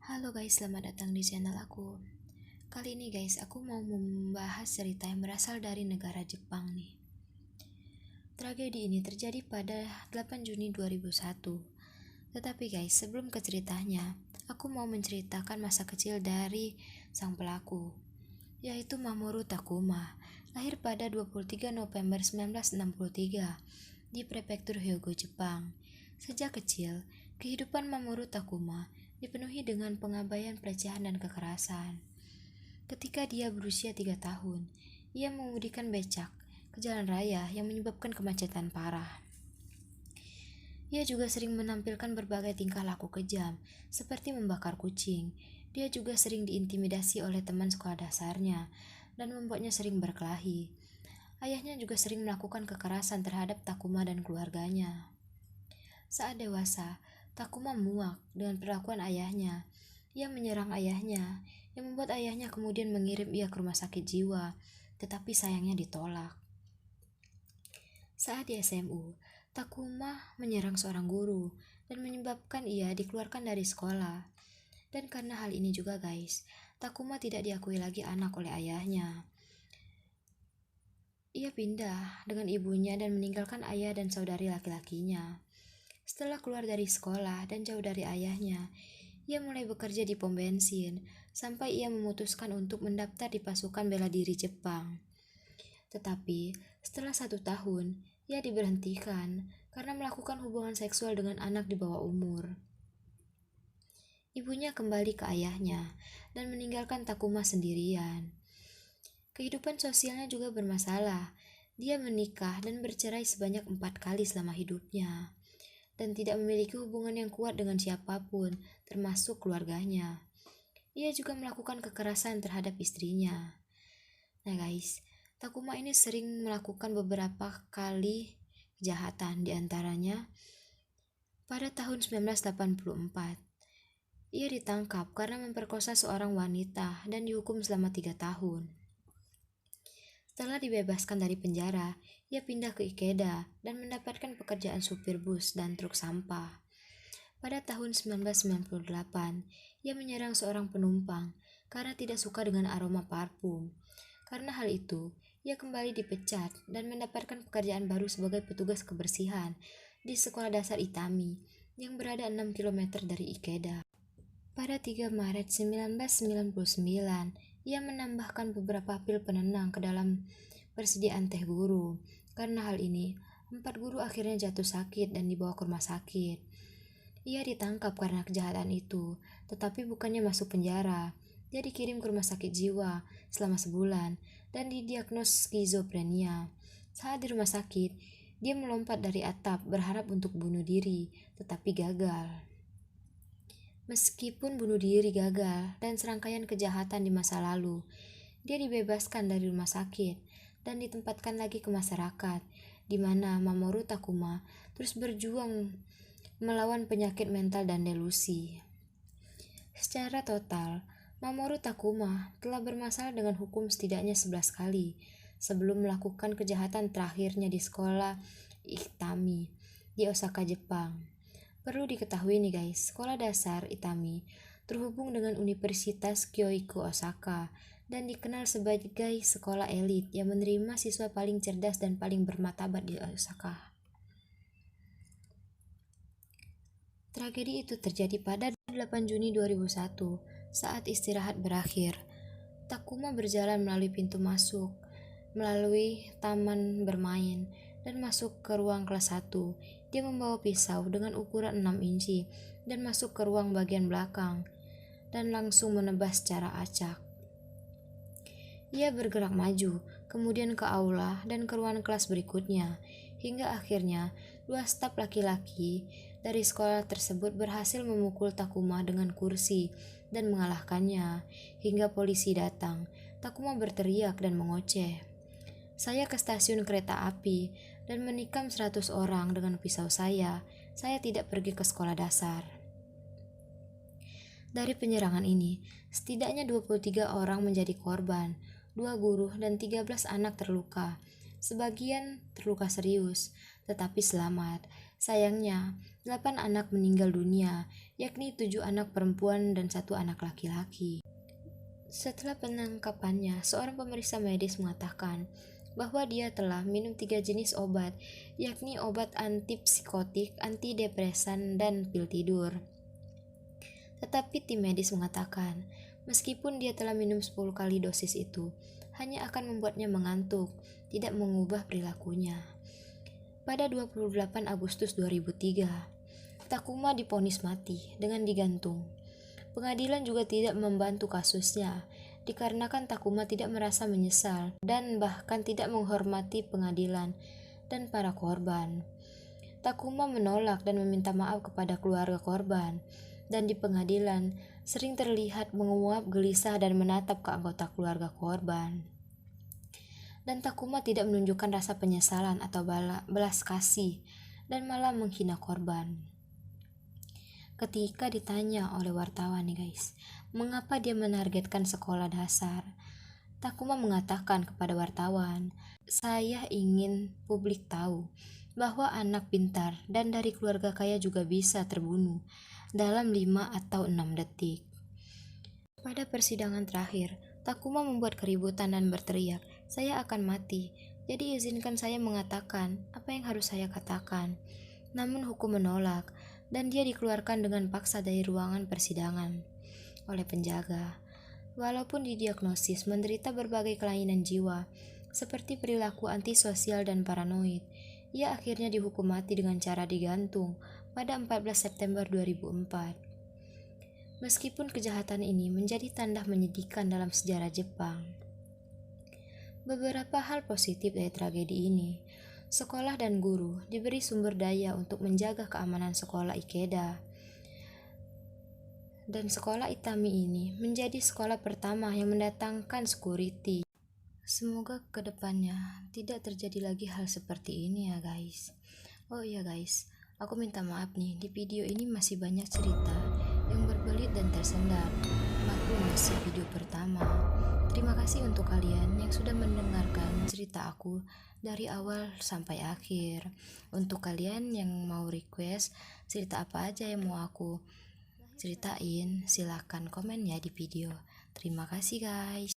Halo guys, selamat datang di channel aku. Kali ini guys, aku mau membahas cerita yang berasal dari negara Jepang nih. Tragedi ini terjadi pada 8 Juni 2001. Tetapi guys, sebelum ke ceritanya, aku mau menceritakan masa kecil dari sang pelaku, yaitu Mamoru Takuma, lahir pada 23 November 1963 di prefektur Hyogo, Jepang. Sejak kecil, kehidupan Mamoru Takuma dipenuhi dengan pengabaian, pelecehan, dan kekerasan. Ketika dia berusia 3 tahun, ia mengemudikan becak ke jalan raya yang menyebabkan kemacetan parah. Ia juga sering menampilkan berbagai tingkah laku kejam, seperti membakar kucing. Dia juga sering diintimidasi oleh teman sekolah dasarnya dan membuatnya sering berkelahi. Ayahnya juga sering melakukan kekerasan terhadap Takuma dan keluarganya. Saat dewasa, Takuma muak dengan perlakuan ayahnya. Ia menyerang ayahnya, yang membuat ayahnya kemudian mengirim ia ke rumah sakit jiwa, tetapi sayangnya ditolak. Saat di SMU, Takuma menyerang seorang guru dan menyebabkan ia dikeluarkan dari sekolah. Dan karena hal ini juga guys, Takuma tidak diakui lagi anak oleh ayahnya. Ia pindah dengan ibunya dan meninggalkan ayah dan saudari laki-lakinya. Setelah keluar dari sekolah dan jauh dari ayahnya, ia mulai bekerja di pom bensin, sampai ia memutuskan untuk mendaftar di pasukan bela diri Jepang. Tetapi, setelah 1 tahun, ia diberhentikan karena melakukan hubungan seksual dengan anak di bawah umur. Ibunya kembali ke ayahnya dan meninggalkan Takuma sendirian. Kehidupan sosialnya juga bermasalah. Dia menikah dan bercerai sebanyak 4 kali selama hidupnya, dan tidak memiliki hubungan yang kuat dengan siapapun, termasuk keluarganya. Ia juga melakukan kekerasan terhadap istrinya. Nah guys, Takuma ini sering melakukan beberapa kali kejahatan, diantaranya pada tahun 1984. Ia ditangkap karena memperkosa seorang wanita dan dihukum selama 3 tahun. Setelah dibebaskan dari penjara, ia pindah ke Ikeda dan mendapatkan pekerjaan supir bus dan truk sampah. Pada tahun 1998, ia menyerang seorang penumpang karena tidak suka dengan aroma parfum. Karena hal itu, ia kembali dipecat dan mendapatkan pekerjaan baru sebagai petugas kebersihan di sekolah dasar Itami yang berada 6 km dari Ikeda. Pada 3 Maret 1999, ia menambahkan beberapa pil penenang ke dalam persediaan teh guru. Karena hal ini, 4 guru akhirnya jatuh sakit dan dibawa ke rumah sakit. Ia ditangkap karena kejahatan itu, tetapi bukannya masuk penjara. Dia dikirim ke rumah sakit jiwa selama sebulan dan didiagnos skizofrenia. Saat di rumah sakit, dia melompat dari atap berharap untuk bunuh diri, tetapi gagal. Meskipun bunuh diri gagal dan serangkaian kejahatan di masa lalu, dia dibebaskan dari rumah sakit dan ditempatkan lagi ke masyarakat, di mana Mamoru Takuma terus berjuang melawan penyakit mental dan delusi. Secara total, Mamoru Takuma telah bermasalah dengan hukum setidaknya 11 kali sebelum melakukan kejahatan terakhirnya di sekolah Itami di Osaka, Jepang. Perlu diketahui nih guys, sekolah dasar Itami terhubung dengan Universitas Kyoiku Osaka dan dikenal sebagai sekolah elit yang menerima siswa paling cerdas dan paling bermartabat di Osaka. Tragedi itu terjadi pada 8 Juni 2001 saat istirahat berakhir. Takuma berjalan melalui pintu masuk, melalui taman bermain, dan masuk ke ruang kelas 1. Dia membawa pisau dengan ukuran 6 inci dan masuk ke ruang bagian belakang dan langsung menebas secara acak. Ia bergerak maju, kemudian ke aula dan ke ruang kelas berikutnya, hingga akhirnya 2 staf laki-laki dari sekolah tersebut berhasil memukul Takuma dengan kursi dan mengalahkannya. Hingga polisi datang, Takuma berteriak dan mengoceh, "Saya ke stasiun kereta api dan menikam 100 orang dengan pisau saya. Saya tidak pergi ke sekolah dasar." Dari penyerangan ini, setidaknya 23 orang menjadi korban, 2 guru dan 13 anak terluka. Sebagian terluka serius, tetapi selamat. Sayangnya, 8 anak meninggal dunia, yakni 7 anak perempuan dan 1 anak laki-laki. Setelah penangkapannya, seorang pemeriksa medis mengatakan bahwa dia telah minum 3 jenis obat, yakni obat antipsikotik, antidepresan, dan pil tidur. Tetapi tim medis mengatakan, meskipun dia telah minum 10 kali dosis itu, hanya akan membuatnya mengantuk, tidak mengubah perilakunya. Pada 28 Agustus 2003, Takuma divonis mati dengan digantung. Pengadilan juga tidak membantu kasusnya, dikarenakan Takuma tidak merasa menyesal dan bahkan tidak menghormati pengadilan dan para korban. Takuma menolak dan meminta maaf kepada keluarga korban, dan di pengadilan sering terlihat menguap gelisah dan menatap ke anggota keluarga korban. Dan Takuma tidak menunjukkan rasa penyesalan atau belas kasih dan malah menghina korban. Ketika ditanya oleh wartawan nih guys, mengapa dia menargetkan sekolah dasar? Takuma mengatakan kepada wartawan, "Saya ingin publik tahu bahwa anak pintar dan dari keluarga kaya juga bisa terbunuh dalam 5 atau 6 detik." Pada persidangan terakhir, Takuma membuat keributan dan berteriak, "Saya akan mati, jadi izinkan saya mengatakan apa yang harus saya katakan." Namun hukum menolak, dan dia dikeluarkan dengan paksa dari ruangan persidangan oleh penjaga. Walaupun didiagnosis menderita berbagai kelainan jiwa, seperti perilaku antisosial dan paranoid, ia akhirnya dihukum mati dengan cara digantung pada 14 September 2004. Meskipun kejahatan ini menjadi tanda menyedihkan dalam sejarah Jepang, beberapa hal positif dari tragedi ini. Sekolah dan guru diberi sumber daya untuk menjaga keamanan sekolah Ikeda. Dan sekolah Itami ini menjadi sekolah pertama yang mendatangkan security. Semoga kedepannya tidak terjadi lagi hal seperti ini ya guys. Oh iya guys, aku minta maaf nih, di video ini masih banyak cerita yang berbelit dan tersendat. Maklum masih video pertama. Terima kasih untuk kalian yang sudah mendengarkan cerita aku dari awal sampai akhir. Untuk kalian yang mau request cerita apa aja yang mau aku ceritain, silahkan komen ya di video. Terima kasih guys.